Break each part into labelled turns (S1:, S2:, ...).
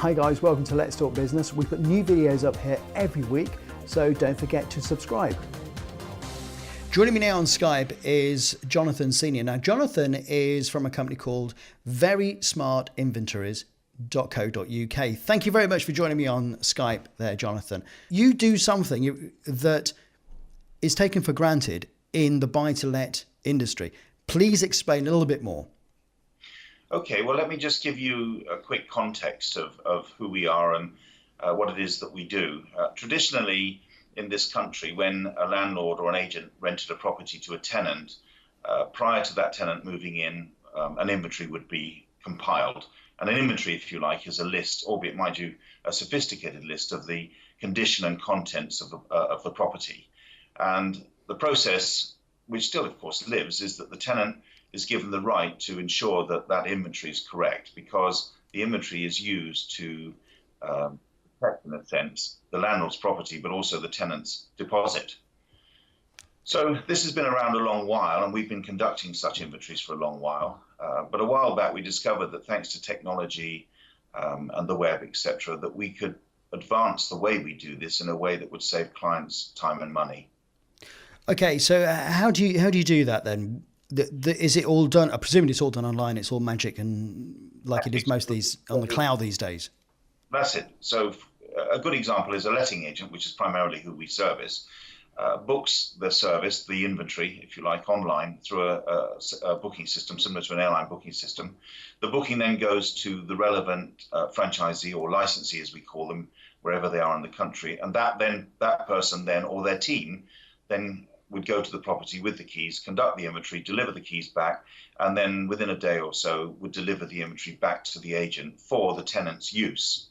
S1: Hi guys, welcome to Let's Talk Business. We put new videos up here every week, so don't forget to subscribe. Joining me now on Skype is Jonathan Senior. Now, Jonathan is from a company called Very Smart Inventories.co.uk. Thank you very much for joining me on Skype there, Jonathan. You do something that is taken for granted in the buy-to-let industry. Please explain a little bit more.
S2: Okay, well, let me just give you a quick context of who we are and what it is that we do. Traditionally, in this country, when a landlord or an agent rented a property to a tenant, prior to that tenant moving in, an inventory would be compiled. And an inventory, if you like, is a list, albeit, mind you, a sophisticated list of the condition and contents of the property. And the process, which still, of course, lives, is that the tenant is given the right to ensure that that inventory is correct, because the inventory is used to protect, in a sense, the landlord's property, but also the tenant's deposit. So this has been around a long while, and we've been conducting such inventories for a long while. But a while back, we discovered that thanks to technology and the web, etc., that we could advance the way we do this in a way that would save clients time and money.
S1: Okay, so how do you do that then? Is it all done? I presume it's all done online. It's all magic and like it is most of these on the cloud these days.
S2: That's it. So a good example is a letting agent, which is primarily who we service, books the service, the inventory, if you like, online through a booking system similar to an airline booking system. The booking then goes to the relevant franchisee or licensee, as we call them, wherever they are in the country, and that person then or their team then would go to the property with the keys, conduct the inventory, deliver the keys back, and then within a day or so would deliver the inventory back to the agent for the tenant's use.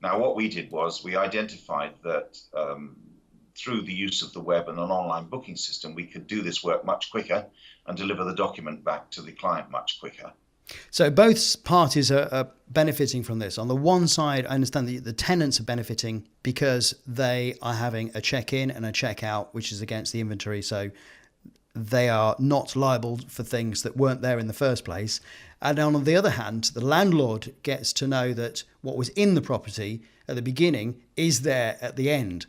S2: Now, what we did was we identified that through the use of the web and an online booking system, we could do this work much quicker and deliver the document back to the client much quicker.
S1: So both parties are benefiting from this. On the one side, I understand that the tenants are benefiting because they are having a check-in and a check-out, which is against the inventory. So they are not liable for things that weren't there in the first place. And on the other hand, the landlord gets to know that what was in the property at the beginning is there at the end.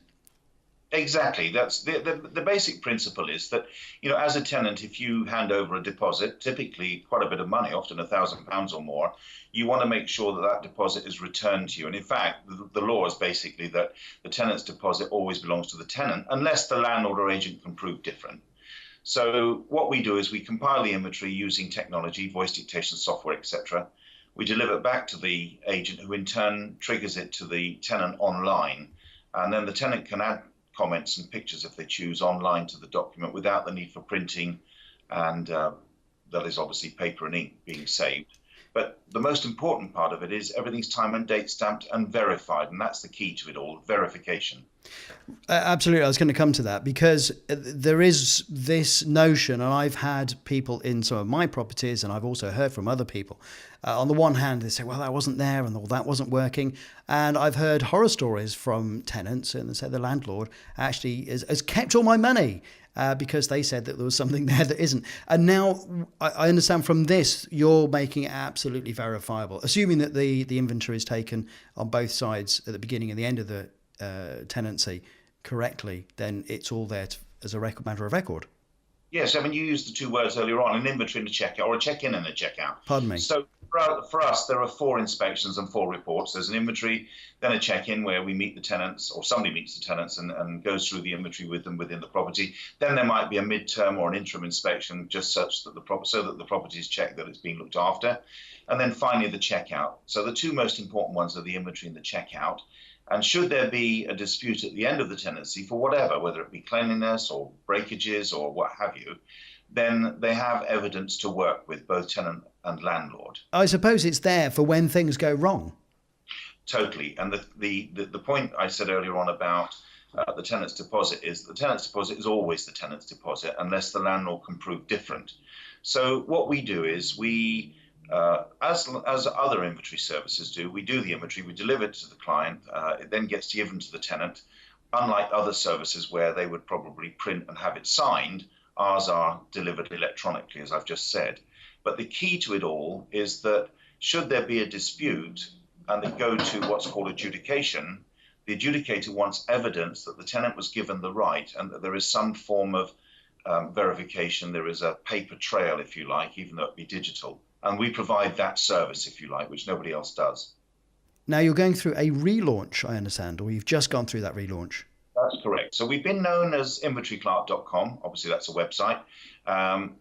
S2: Exactly. That's the basic principle is that, as a tenant, if you hand over a deposit, typically quite a bit of money, often £1,000 or more, you want to make sure that that deposit is returned to you. And in fact, the law is basically that the tenant's deposit always belongs to the tenant, unless the landlord or agent can prove different. So what we do is we compile the inventory using technology, voice dictation software, etc. We deliver it back to the agent, who in turn triggers it to the tenant online. And then the tenant can add comments and pictures if they choose online to the document without the need for printing, and that is obviously paper and ink being saved. But the most important part of it is everything's time and date stamped and verified, and that's the key to it all, verification.
S1: Absolutely. I was going to come to that because there is this notion, and I've had people in some of my properties, and I've also heard from other people. On the one hand, they say, well, that wasn't there and all that wasn't working. And I've heard horror stories from tenants, and they say the landlord actually has kept all my money because they said that there was something there that isn't. And now I understand from this, you're making it absolutely verifiable, assuming that the inventory is taken on both sides at the beginning and the end of the tenancy correctly, then it's all there as a matter of record.
S2: Yes, I mean, you used the two words earlier on, an inventory and a checkout, or a check-in and a checkout.
S1: Pardon me.
S2: So for us, there are 4 inspections and 4 reports. There's an inventory, then a check-in where we meet the tenants, or somebody meets the tenants and goes through the inventory with them within the property. Then there might be a midterm or an interim inspection, just such that so that the property is checked that it's being looked after. And then finally, the checkout. So the 2 most important ones are the inventory and the checkout. And should there be a dispute at the end of the tenancy for whatever, whether it be cleanliness or breakages or what have you, then they have evidence to work with, both tenant and landlord.
S1: I suppose it's there for when things go wrong.
S2: Totally. And the point I said earlier on about the tenant's deposit is the tenant's deposit is always the tenant's deposit unless the landlord can prove different. So what we do is we as other inventory services do, we do the inventory, we deliver it to the client, it then gets given to the tenant. Unlike other services where they would probably print and have it signed, ours are delivered electronically, as I've just said. But the key to it all is that should there be a dispute, and they go to what's called adjudication, the adjudicator wants evidence that the tenant was given the right and that there is some form of verification. There is a paper trail, if you like, even though it be digital. And we provide that service, if you like, which nobody else does.
S1: Now you're going through a relaunch, I understand, or you've just gone through that relaunch.
S2: That's correct. So we've been known as inventoryclerk.com. Obviously, that's a website.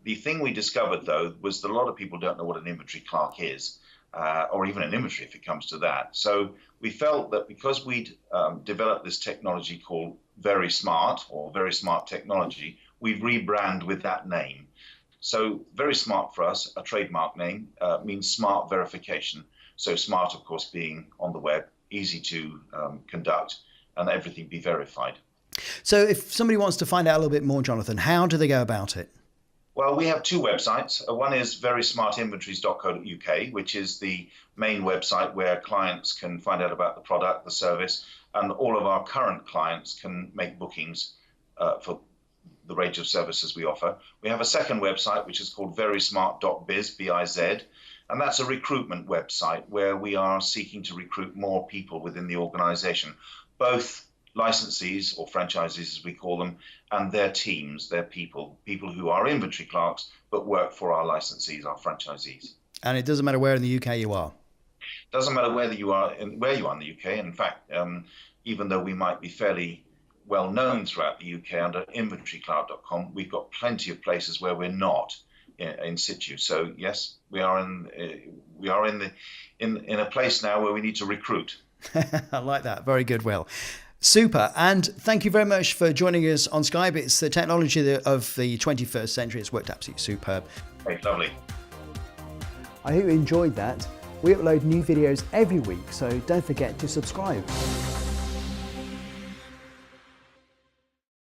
S2: The thing we discovered, though, was that a lot of people don't know what an inventory clerk is, or even an inventory if it comes to that. So we felt that because we'd developed this technology called Very Smart, or Very Smart Technology, we'd rebrand with that name. So Very Smart for us, a trademark name, means smart verification. So smart, of course, being on the web, easy to conduct, and everything be verified.
S1: So if somebody wants to find out a little bit more, Jonathan, how do they go about it?
S2: Well, we have two websites. One is verysmartinventories.co.uk, which is the main website where clients can find out about the product, the service, and all of our current clients can make bookings for the range of services we offer. We have a second website, which is called verysmart.biz, B-I-Z, and that's a recruitment website where we are seeking to recruit more people within the organization, both licensees or franchisees, as we call them, and their teams, their people who are inventory clerks, but work for our licensees, our franchisees.
S1: And it doesn't matter where in the UK you are.
S2: Doesn't matter where you are in the UK. In fact, even though we might be fairly well known throughout the UK under inventoryclerk.com, we've got plenty of places where we're not in situ. So yes, we are in a place now where we need to recruit.
S1: I like that. Very good, Will. Super. And thank you very much for joining us on Skype. It's the technology of the 21st century. It's worked absolutely superb.
S2: Hey, lovely.
S1: I hope you enjoyed that. We upload new videos every week, so don't forget to subscribe.